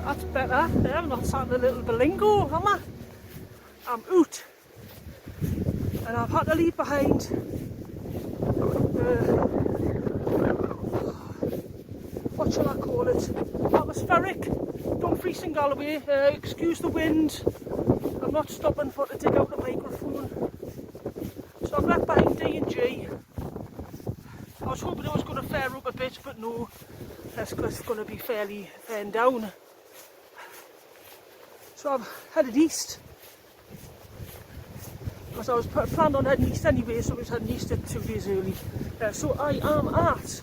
That's better. I'm not sat in a little belingo, am I? I'm out. And I've had to leave behind what shall I call it? Atmospheric. Dumfries and Galloway. Excuse the wind. I'm not stopping for to dig out the microphone. So I've left behind D&G. I was hoping it was going to fare up a bit, but no. That's because it's going to be fairly down. So I've headed east. Because I was planned on heading east anyway, so I was heading east 2 days early. So I am at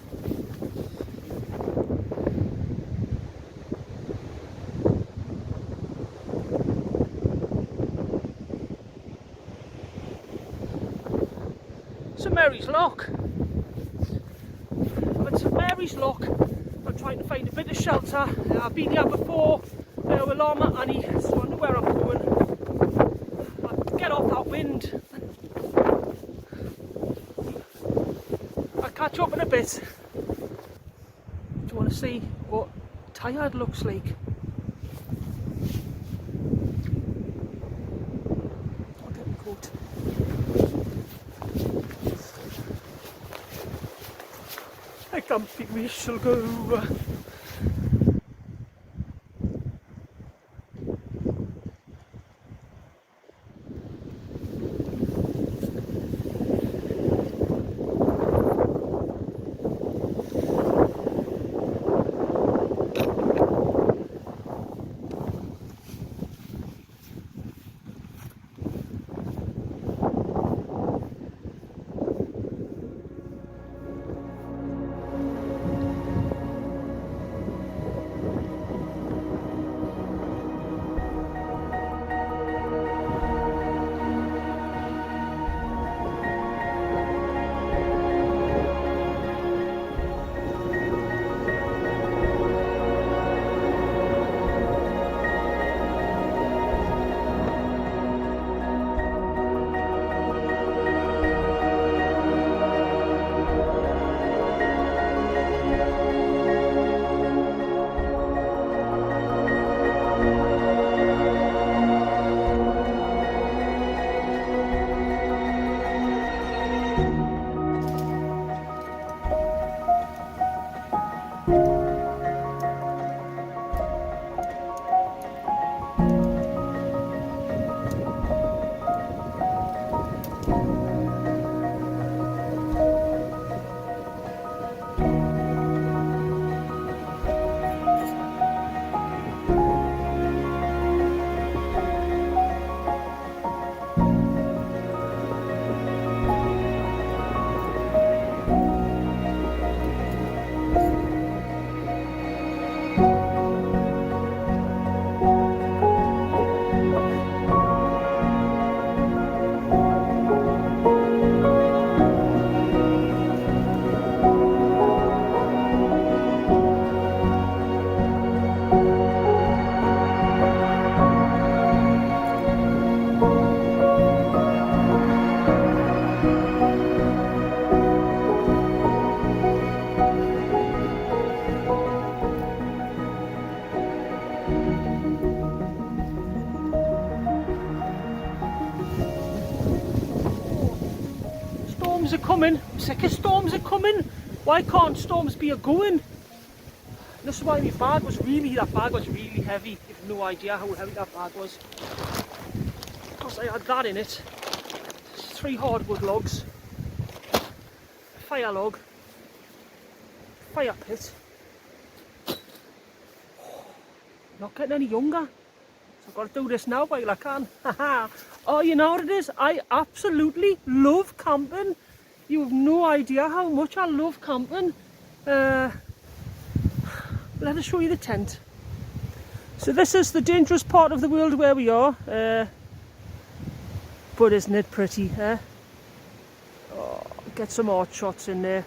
St Mary's Loch. I'm at St Mary's Loch. I'm trying to find a bit of shelter. I've been here before with Llama Annie, so I know where I'm going. I'll get off that wind. I'll catch up in a bit. Do you want to see what tired looks like? I'll get my coat. I can't think we shall go. Storms are coming. I'm sick of storms are coming. Why can't storms be a-going? This is why that bag was really heavy. You've no idea how heavy that bag was. Because I had that in it. 3 hardwood logs. Fire log. Fire pit. Not getting any younger. So I've got to do this now while I can. Oh, you know what it is? I absolutely love camping. You have no idea how much I love camping. Let us show you the tent. So this is the dangerous part of the world where we are. But isn't it pretty, eh? Oh, get some art shots in there.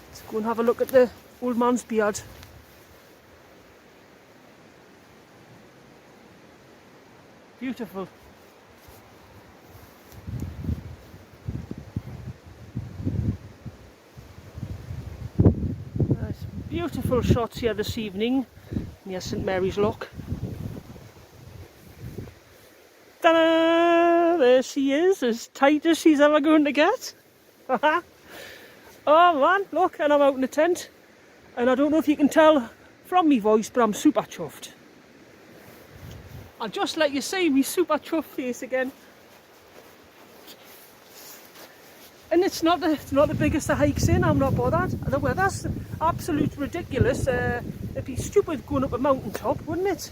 Let's go and have a look at the old man's beard. Beautiful. That's Beautiful shots here this evening near St Mary's Loch. Ta-da! There she is, as tight as she's ever going to get. Oh man, look, and I'm out in the tent. And I don't know if you can tell from me voice, but I'm super chuffed. I'll just let you see me super chuffed face again. And it's not the biggest of hikes in, I'm not bothered. The weather's absolutely ridiculous. It'd be stupid going up a mountain top, wouldn't it?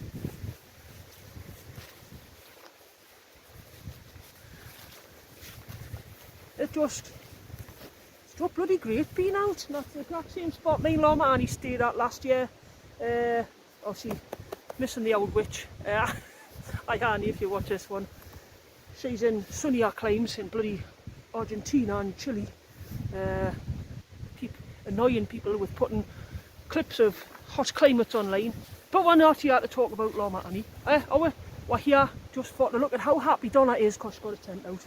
It's so bloody great being out. And that's the exact same spot me and Loch Annie stayed at last year. Obviously, missing the old witch. Hi Annie, if you watch this one. She's in sunnier climes in bloody Argentina and Chile. Annoying people with putting clips of hot climates online. But we're not here to talk about Loch Annie. We're here just for to look at how happy Donna is because she's got a tent out.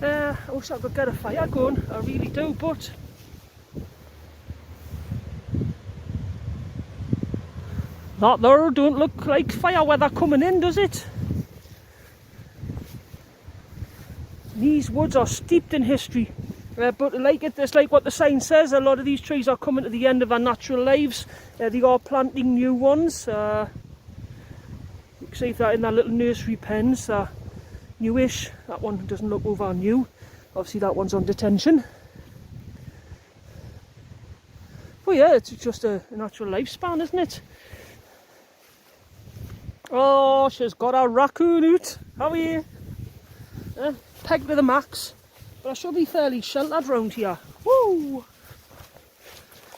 I wish I could get a fire going, I really do, but that there don't look like fire weather coming in, does it? These woods are steeped in history, but it's like what the sign says, a lot of these trees are coming to the end of their natural lives. They are planting new ones. You can see that in their little nursery pens. Newish. That one doesn't look over new. Obviously that one's on detention. But yeah, it's just a natural lifespan, isn't it? Oh, she's got a raccoon out. How are you? Pegged to the max. But I should be fairly sheltered round here. Woo!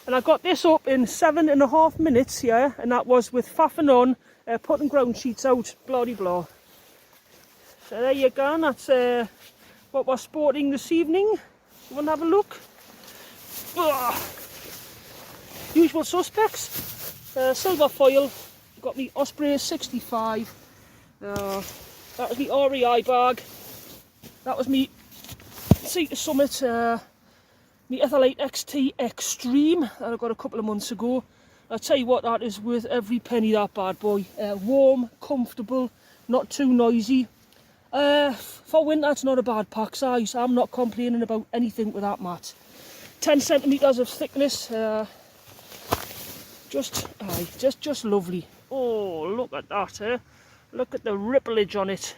And I got this up in 7.5 minutes here, and that was with faffing on, putting ground sheets out, blah de blah. So there you go, and that's what we're sporting this evening. You want to have a look? Ugh. Usual suspects. Silver foil. Got me Osprey 65. That was me REI bag. That was me Sea to Summit. Me Ethelite XT Extreme that I got a couple of months ago. I'll tell you what, that is worth every penny, that bad boy. Warm, comfortable, not too noisy. For winter it's not a bad pack size. I'm not complaining about anything with that mat. 10 centimetres of thickness. Just lovely. Oh, look at that, Look at the ripplage on it.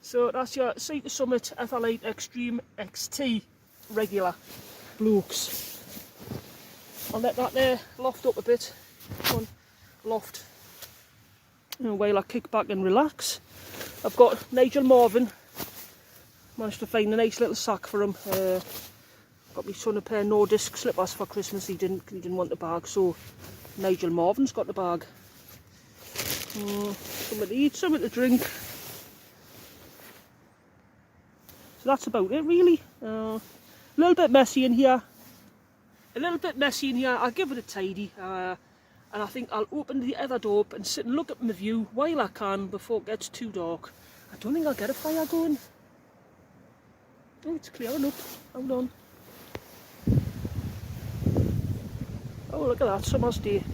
So that's your Sea to Summit Ethelite Extreme XT regular blokes. I'll let that there loft up a bit. Come on, loft. And while I kick back and relax, I've got Nigel Marvin. Managed to find a nice little sack for him. Got my son a pair of no-disc slippers for Christmas. He didn't want the bag, so Nigel Marvin's got the bag. Something to eat, something to drink. So that's about it, really. A little bit messy in here. I'll give it a tidy. And I think I'll open the other door up and sit and look at my view while I can before it gets too dark. I don't think I'll get a fire going. Oh, it's clearing up. Hold on. Oh, look at that, summer's day.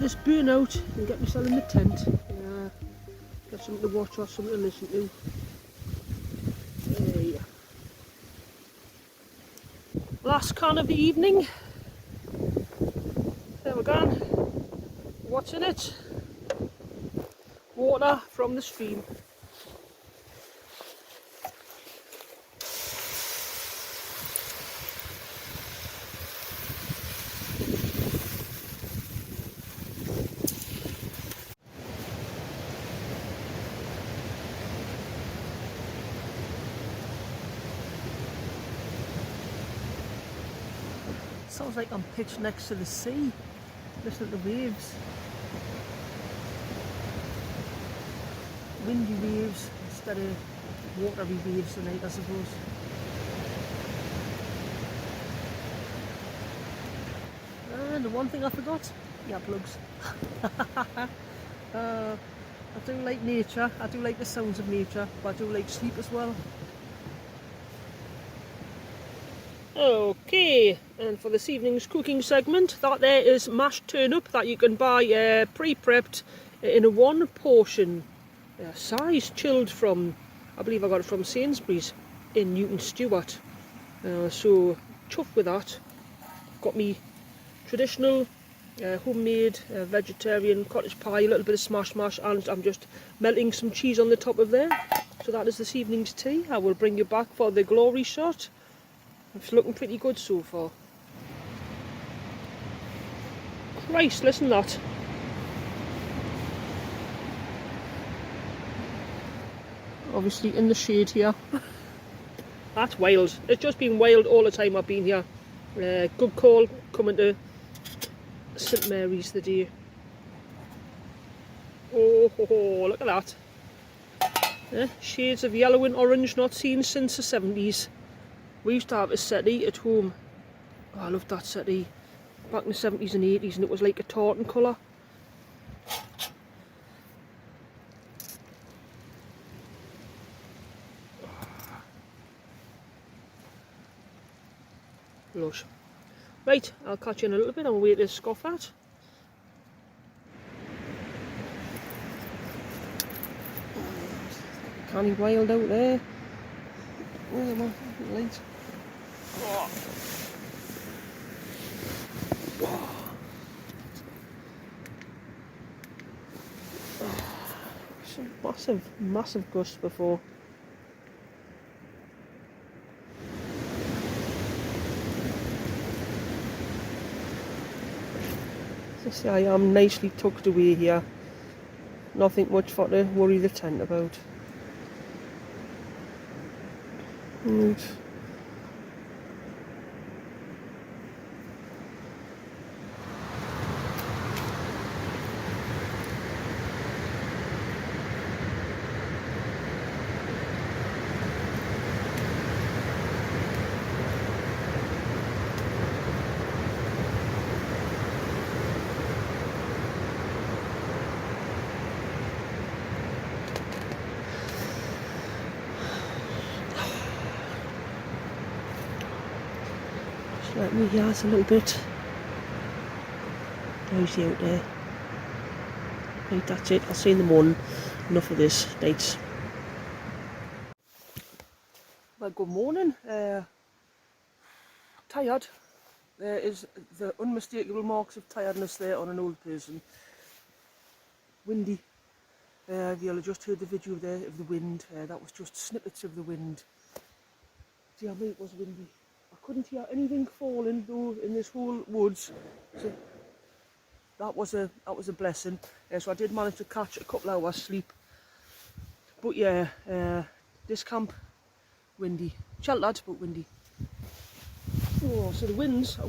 this burnout and get myself in the tent. Get something to watch or something to listen to. Hey. Last can of the evening. There we go. What's in it? Water from the stream. Sounds like I'm pitched next to the sea. Listen to the waves. Windy waves instead of watery waves tonight, I suppose. And the one thing I forgot, earplugs. I do like nature, I do like the sounds of nature, but I do like sleep as well. Okay, and for this evening's cooking segment, that there is mashed turnip that you can buy pre-prepped in a one portion size, chilled from, I believe I got it from Sainsbury's in Newton Stewart. So chuffed with that. Got me traditional homemade vegetarian cottage pie, a little bit of smash mash, and I'm just melting some cheese on the top of there. So that is this evening's tea. I will bring you back for the glory shot. It's looking pretty good so far. Christ, listen to that. Obviously in the shade here. That's wild. It's just been wild all the time I've been here. Good call coming to St Mary's the day. Oh, look at that. Shades of yellow and orange not seen since the 70s. We used to have a settee at home. Oh, I loved that settee. Back in the 70s and 80s, and it was like a tartan colour. Lush. Right, I'll catch you in a little bit. I'm waiting to scoff at. Canny wild out there. Where's my light? Oh. Some massive gusts before. So see, I am nicely tucked away here. Nothing much for to worry the tent about. Right. Let me yard a little bit. Noisy out there. Right, that's it. I'll see you in the morning. Enough of this. Nights. Well, good morning. Tired. There is the unmistakable marks of tiredness there on an old person. Windy. You'll have just heard the video there of the wind. That was just snippets of the wind. See how it was windy. I couldn't hear anything falling though in this whole woods. So that was a blessing. So I did manage to catch a couple hours sleep. But yeah, this camp windy, sheltered but windy. Oh, so the winds, the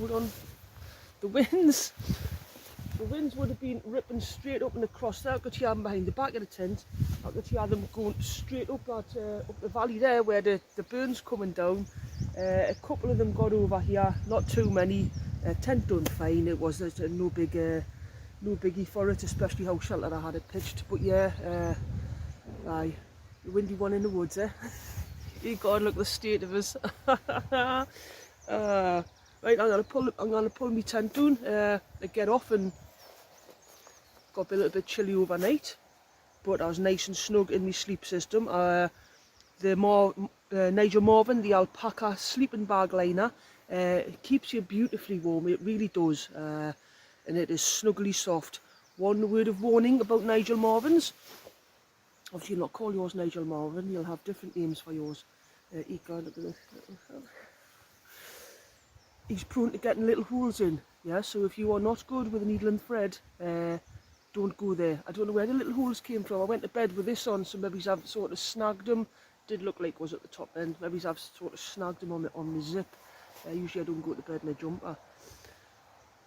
winds would have been ripping straight up and across there. I could hear them behind the back of the tent. I could hear them going straight up up the valley there where the burn's coming down. A couple of them got over here, not too many. Tent done fine. It was no biggie for it, especially how sheltered I had it pitched. But yeah, aye, the windy one in the woods, eh? You God, look the state of us. Right, I'm gonna pull my tent down, get off and got a little bit chilly overnight, but I was nice and snug in my sleep system. The Nigel Morven, the alpaca sleeping bag liner, it keeps you beautifully warm, it really does, and it is snuggly soft. One word of warning about Nigel Morvens: obviously you'll not call yours Nigel Morven, you'll have different names for yours. Look at this. He's prone to getting little holes in, yeah, so if you are not good with a needle and thread, don't go there. I don't know where the little holes came from. I went to bed with this on, so maybe I've sort of snagged them. Did look like it was at the top end. Maybe I've sort of snagged them on the zip. Usually I don't go to bed in a jumper.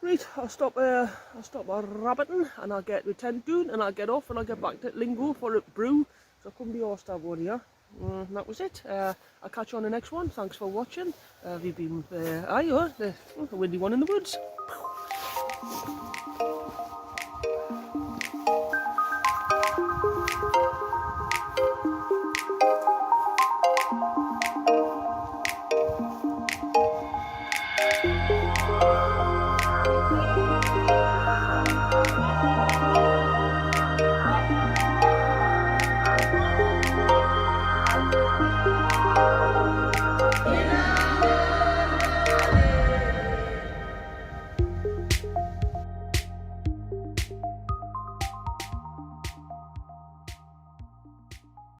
Right, I'll stop rabbiting and I'll get the tent down and I'll get off and I'll get back to Lingo for a brew. So I couldn't be arsed to have one here. And that was it. I'll catch you on the next one. Thanks for watching. We've been the windy one in the woods.